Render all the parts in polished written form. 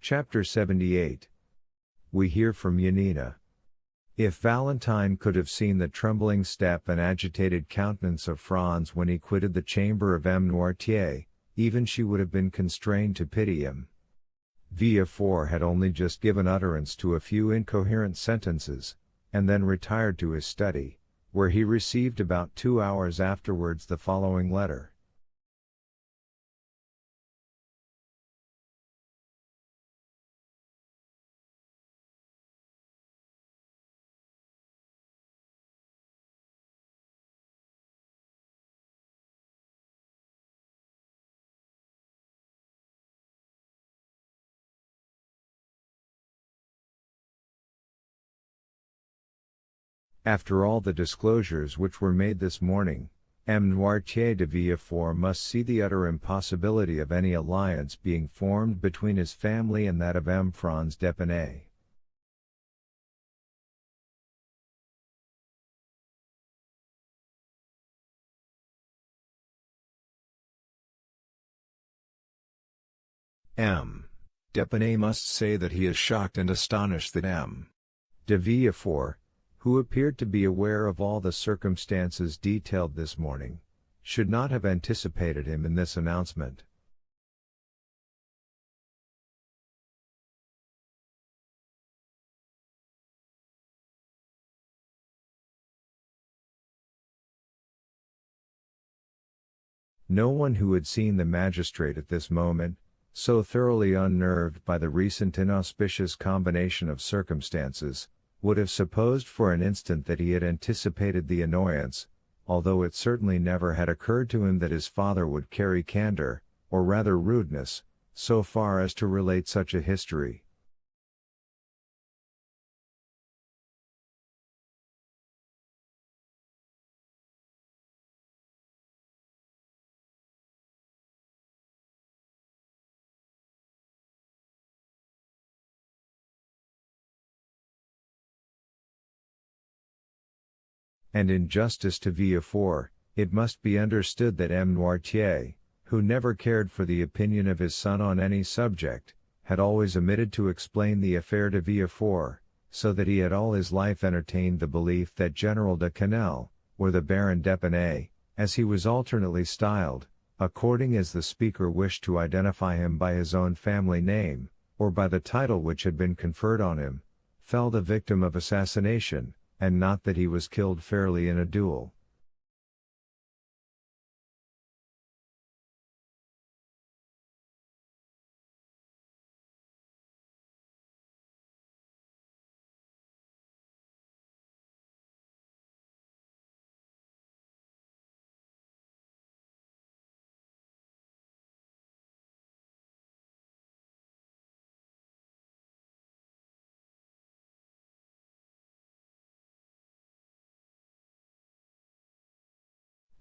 Chapter 78. We hear from Yanina. If Valentine could have seen the trembling step and agitated countenance of Franz when he quitted the chamber of M. Noirtier, even she would have been constrained to pity him. Villefort had only just given utterance to a few incoherent sentences, and then retired to his study, where he received about 2 hours afterwards the following letter. After all the disclosures which were made this morning, M. Noirtier de Villefort must see the utter impossibility of any alliance being formed between his family and that of M. Franz d'Épinay. M. d'Épinay must say that he is shocked and astonished that M. de Villefort, who appeared to be aware of all the circumstances detailed this morning, should not have anticipated him in this announcement. No one who had seen the magistrate at this moment, so thoroughly unnerved by the recent inauspicious combination of circumstances, would have supposed for an instant that he had anticipated the annoyance, although it certainly never had occurred to him that his father would carry candor, or rather rudeness, so far as to relate such a history. And in justice to Villefort, it must be understood that M. Noirtier, who never cared for the opinion of his son on any subject, had always omitted to explain the affair to Villefort, so that he had all his life entertained the belief that General de Canel, or the Baron d'Épinay, as he was alternately styled, according as the speaker wished to identify him by his own family name, or by the title which had been conferred on him, fell the victim of assassination, and not that he was killed fairly in a duel.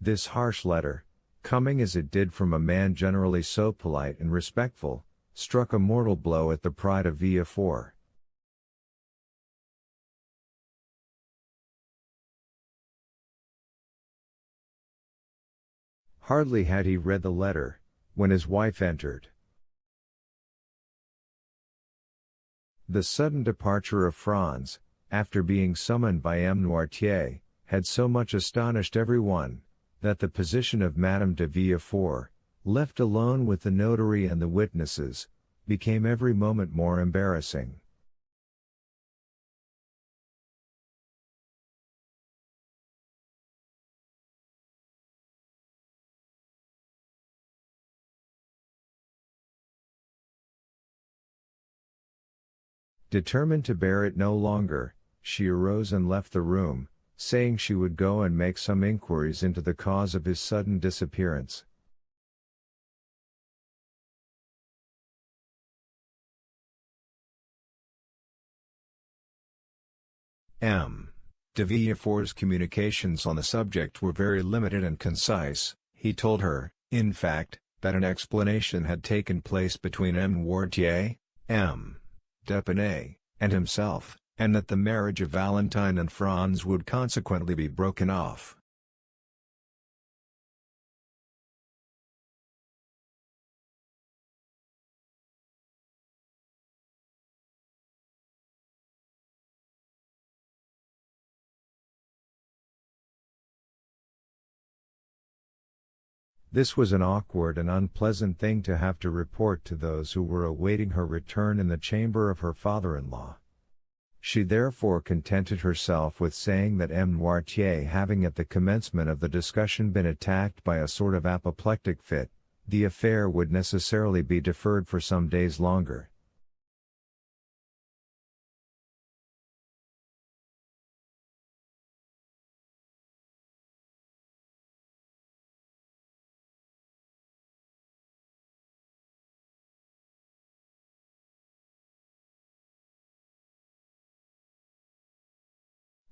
This harsh letter, coming as it did from a man generally so polite and respectful, struck a mortal blow at the pride of Villefort. Hardly had he read the letter, when his wife entered. The sudden departure of Franz, after being summoned by M. Noirtier, had so much astonished everyone, that the position of Madame de Villefort, left alone with the notary and the witnesses, became every moment more embarrassing. Determined to bear it no longer, she arose and left the room, saying she would go and make some inquiries into the cause of his sudden disappearance. M. de Villefort's communications on the subject were very limited and concise. He told her, in fact, that an explanation had taken place between M. Noirtier, M. d'Épinay, and himself, and that the marriage of Valentine and Franz would consequently be broken off. This was an awkward and unpleasant thing to have to report to those who were awaiting her return in the chamber of her father-in-law. She therefore contented herself with saying that M. Noirtier, having at the commencement of the discussion been attacked by a sort of apoplectic fit, the affair would necessarily be deferred for some days longer.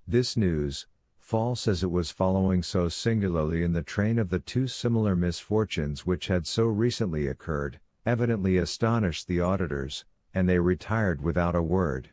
This news, false as it was following so singularly in the train of the two similar misfortunes which had so recently occurred, evidently astonished the auditors, and they retired without a word.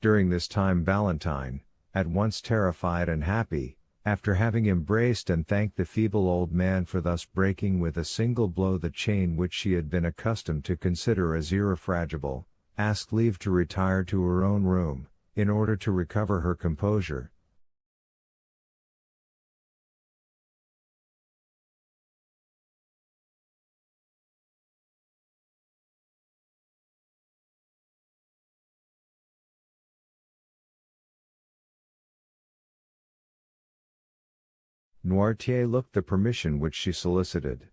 During this time Valentine, at once terrified and happy, after having embraced and thanked the feeble old man for thus breaking with a single blow the chain which she had been accustomed to consider as irrefragable, asked leave to retire to her own room, in order to recover her composure. Noirtier looked the permission which she solicited.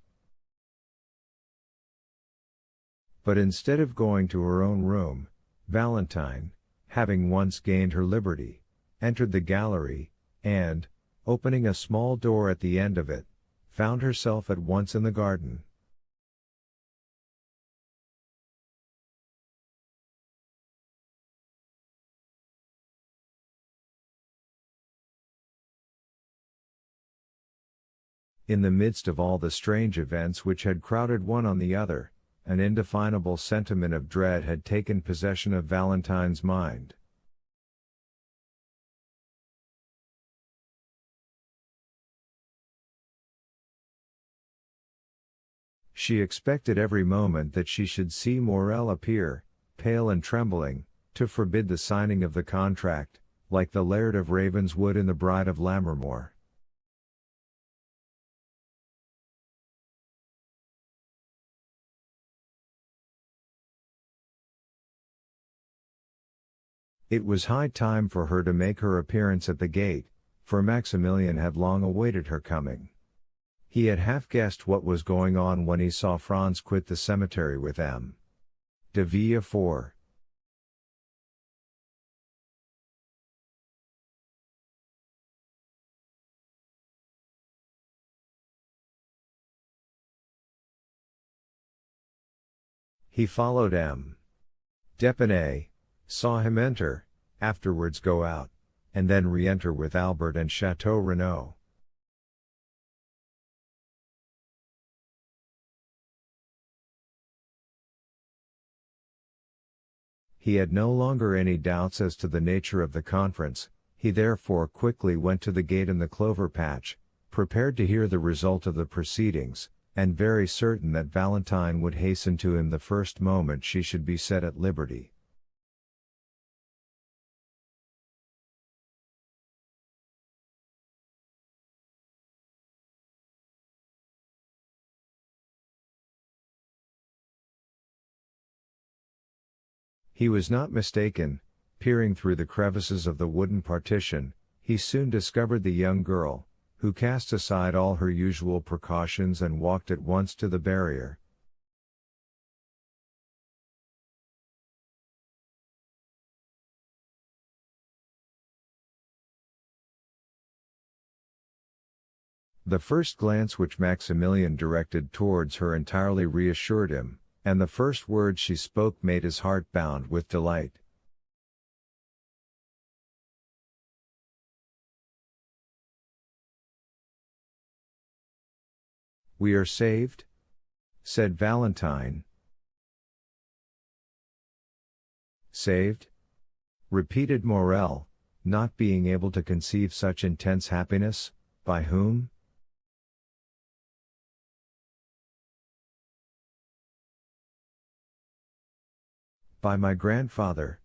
But instead of going to her own room, Valentine, having once gained her liberty, entered the gallery, and, opening a small door at the end of it, found herself at once in the garden. In the midst of all the strange events which had crowded one on the other, an indefinable sentiment of dread had taken possession of Valentine's mind. She expected every moment that she should see Morel appear, pale and trembling, to forbid the signing of the contract, like the Laird of Ravenswood in The Bride of Lammermoor. It was high time for her to make her appearance at the gate, for Maximilian had long awaited her coming. He had half guessed what was going on when he saw Franz quit the cemetery with M. de Villefort. He followed M. d'Épinay, saw him enter, afterwards go out, and then re-enter with Albert and Chateau Renaud. He had no longer any doubts as to the nature of the conference, he therefore quickly went to the gate in the clover patch, prepared to hear the result of the proceedings, and very certain that Valentine would hasten to him the first moment she should be set at liberty. He was not mistaken. Peering through the crevices of the wooden partition, he soon discovered the young girl, who cast aside all her usual precautions and walked at once to the barrier. The first glance which Maximilian directed towards her entirely reassured him, and the first words she spoke made his heart bound with delight. "We are saved?" said Valentine. "Saved?" repeated Morel, not being able to conceive such intense happiness. "By whom?" By my grandfather.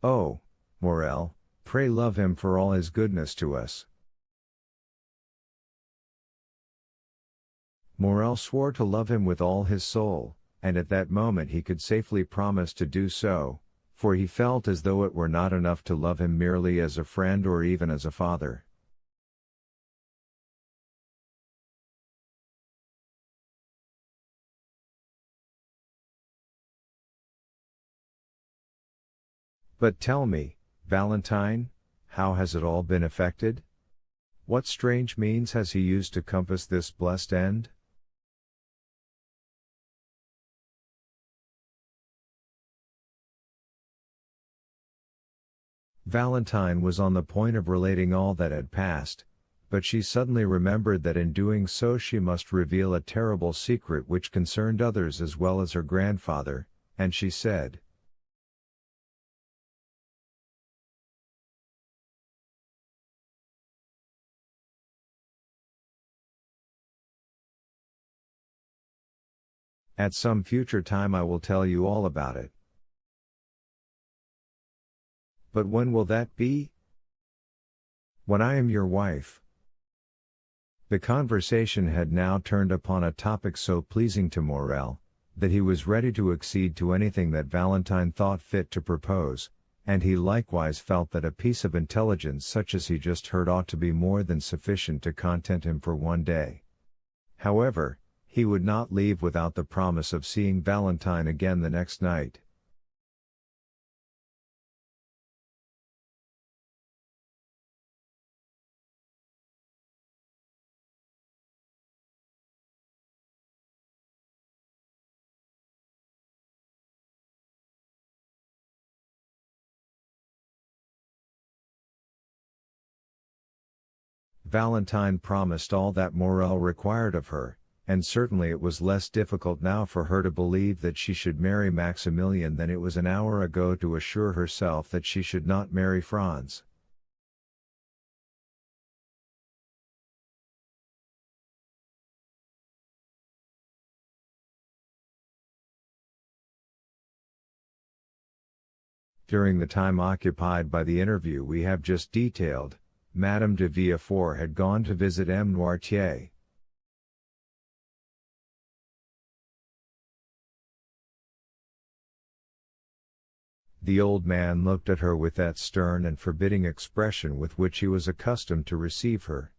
Oh, Morel, pray love him for all his goodness to us. Morel swore to love him with all his soul, and at that moment he could safely promise to do so, for he felt as though it were not enough to love him merely as a friend or even as a father. But tell me, Valentine, how has it all been effected? What strange means has he used to compass this blessed end? Valentine was on the point of relating all that had passed, but she suddenly remembered that in doing so she must reveal a terrible secret which concerned others as well as her grandfather, and she said, "At some future time I will tell you all about it." "But when will that be?" "When I am your wife." The conversation had now turned upon a topic so pleasing to Morel, that he was ready to accede to anything that Valentine thought fit to propose, and he likewise felt that a piece of intelligence such as he just heard ought to be more than sufficient to content him for one day. However, he would not leave without the promise of seeing Valentine again the next night. Valentine promised all that Morel required of her, and certainly it was less difficult now for her to believe that she should marry Maximilian than it was an hour ago to assure herself that she should not marry Franz. During the time occupied by the interview we have just detailed, Madame de Villefort had gone to visit M. Noirtier. The old man looked at her with that stern and forbidding expression with which he was accustomed to receive her.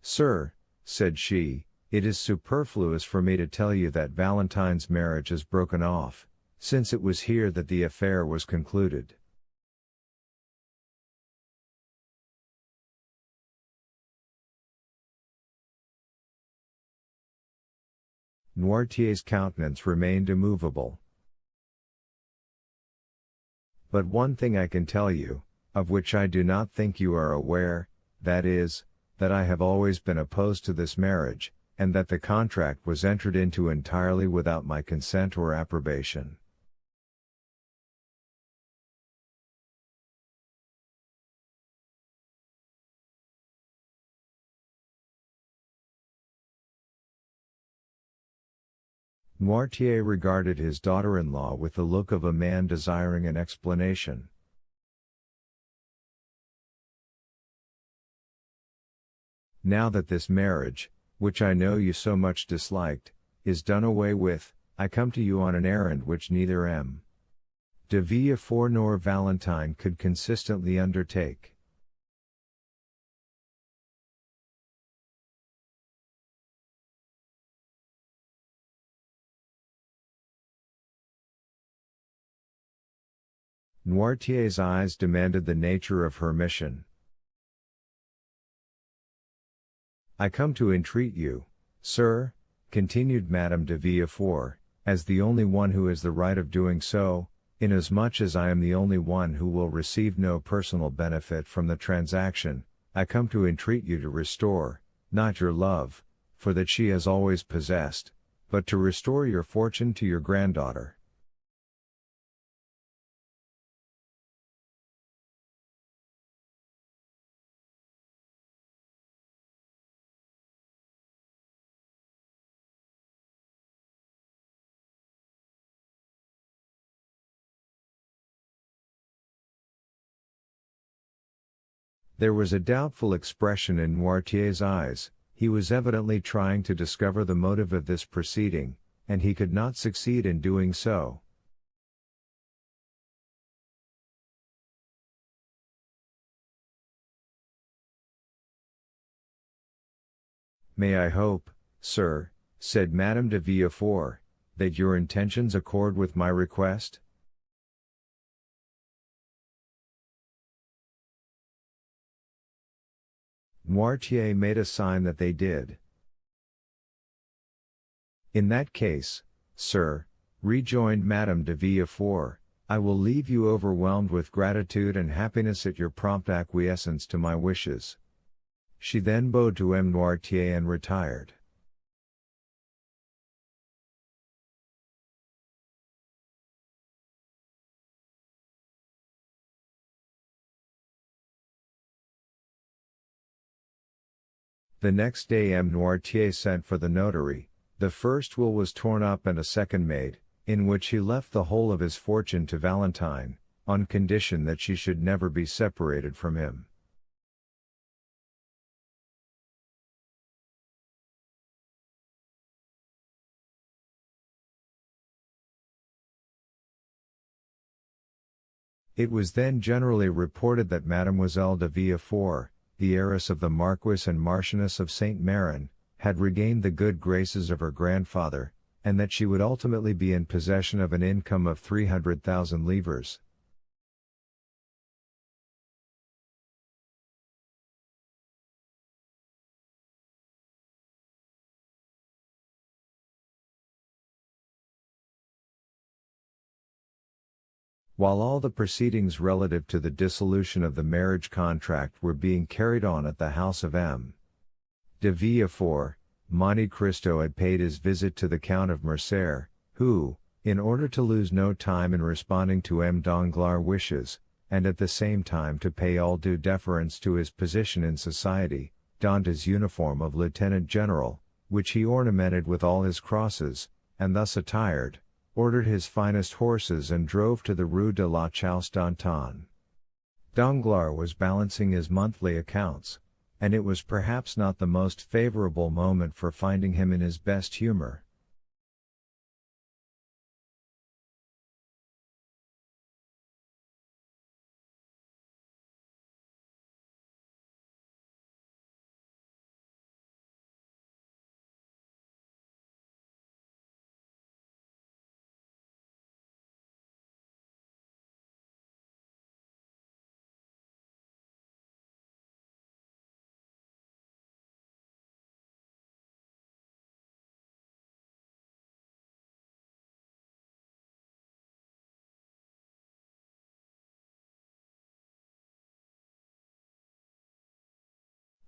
"Sir," said she, "it is superfluous for me to tell you that Valentine's marriage is broken off, since it was here that the affair was concluded." Noirtier's countenance remained immovable. "But one thing I can tell you, of which I do not think you are aware, that is, that I have always been opposed to this marriage, and that the contract was entered into entirely without my consent or approbation." Noirtier regarded his daughter-in-law with the look of a man desiring an explanation. "Now that this marriage, which I know you so much disliked, is done away with, I come to you on an errand which neither M. de Villefort nor Valentine could consistently undertake." Noirtier's eyes demanded the nature of her mission. "I come to entreat you, sir," continued Madame de Villefort, "as the only one who has the right of doing so, inasmuch as I am the only one who will receive no personal benefit from the transaction, I come to entreat you to restore, not your love, for that she has always possessed, but to restore your fortune to your granddaughter." There was a doubtful expression in Noirtier's eyes. He was evidently trying to discover the motive of this proceeding, and he could not succeed in doing so. "May I hope, sir," said Madame de Villefort, "that your intentions accord with my request?" Noirtier made a sign that they did. "In that case, sir," rejoined Madame de Villefort, "I will leave you overwhelmed with gratitude and happiness at your prompt acquiescence to my wishes." She then bowed to M. Noirtier and retired. The next day M. Noirtier sent for the notary. The first will was torn up and a second made, in which he left the whole of his fortune to Valentine, on condition that she should never be separated from him. It was then generally reported that Mademoiselle de Villefort, the heiress of the Marquis and Marchioness of Saint Méran, had regained the good graces of her grandfather, and that she would ultimately be in possession of an income of 300,000 livres. While all the proceedings relative to the dissolution of the marriage contract were being carried on at the house of M. de Villefort, Monte Cristo had paid his visit to the Count of Mercer, who, in order to lose no time in responding to M. Danglars' wishes, and at the same time to pay all due deference to his position in society, donned his uniform of lieutenant general, which he ornamented with all his crosses, and thus attired, ordered his finest horses and drove to the Rue de la Chausse d'Antin. Danglars was balancing his monthly accounts, and it was perhaps not the most favorable moment for finding him in his best humor.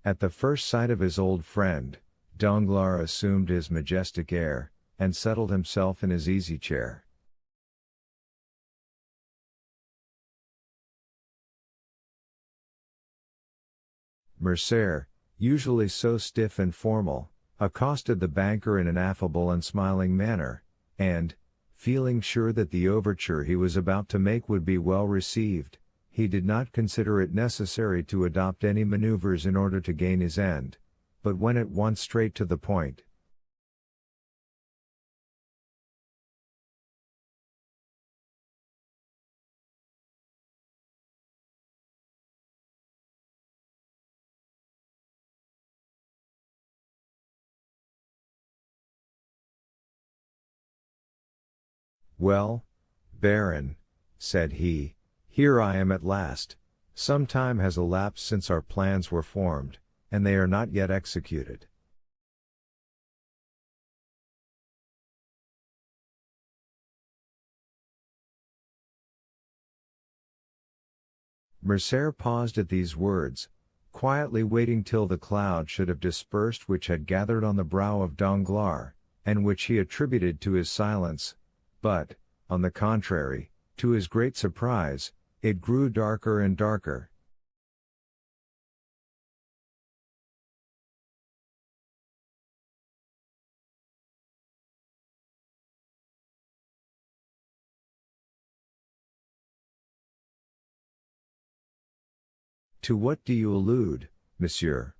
At the first sight of his old friend, Danglars assumed his majestic air, and settled himself in his easy chair. Mercer, usually so stiff and formal, accosted the banker in an affable and smiling manner, and, feeling sure that the overture he was about to make would be well received, he did not consider it necessary to adopt any maneuvers in order to gain his end, but went at once straight to the point. "Well, Baron," said he, "here I am at last. Some time has elapsed since our plans were formed, and they are not yet executed." Mercer paused at these words, quietly waiting till the cloud should have dispersed which had gathered on the brow of Danglars, and which he attributed to his silence, but, on the contrary, to his great surprise, it grew darker and darker. To what do you allude, monsieur?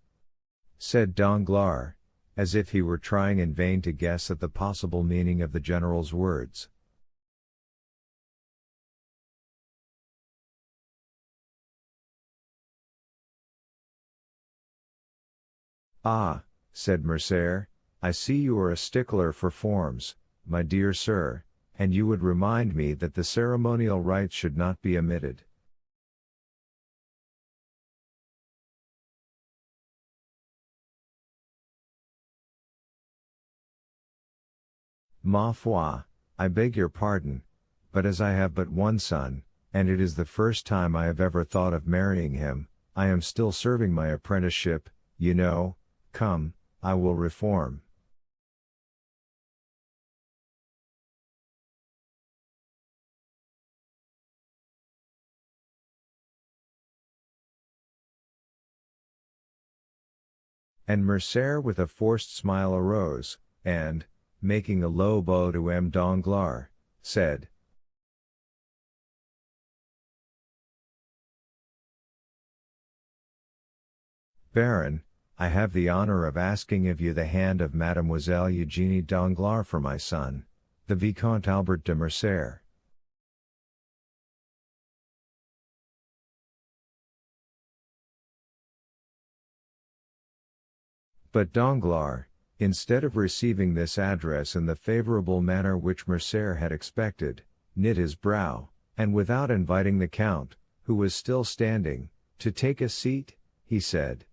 Said Danglars, as if he were trying in vain to guess at the possible meaning of the general's words. Ah, said Mercier, I see you are a stickler for forms, my dear sir, and you would remind me that the ceremonial rites should not be omitted. Ma foi, I beg your pardon, but as I have but one son, and it is the first time I have ever thought of marrying him, I am still serving my apprenticeship, you know. Come, I will reform. And Mercier with a forced smile arose, and, making a low bow to M. Danglars, said, Baron, I have the honor of asking of you the hand of Mademoiselle Eugénie Danglars for my son, the Vicomte Albert de Mercier. But Danglars, instead of receiving this address in the favorable manner which Mercier had expected, knit his brow, and without inviting the Count, who was still standing, to take a seat, he said,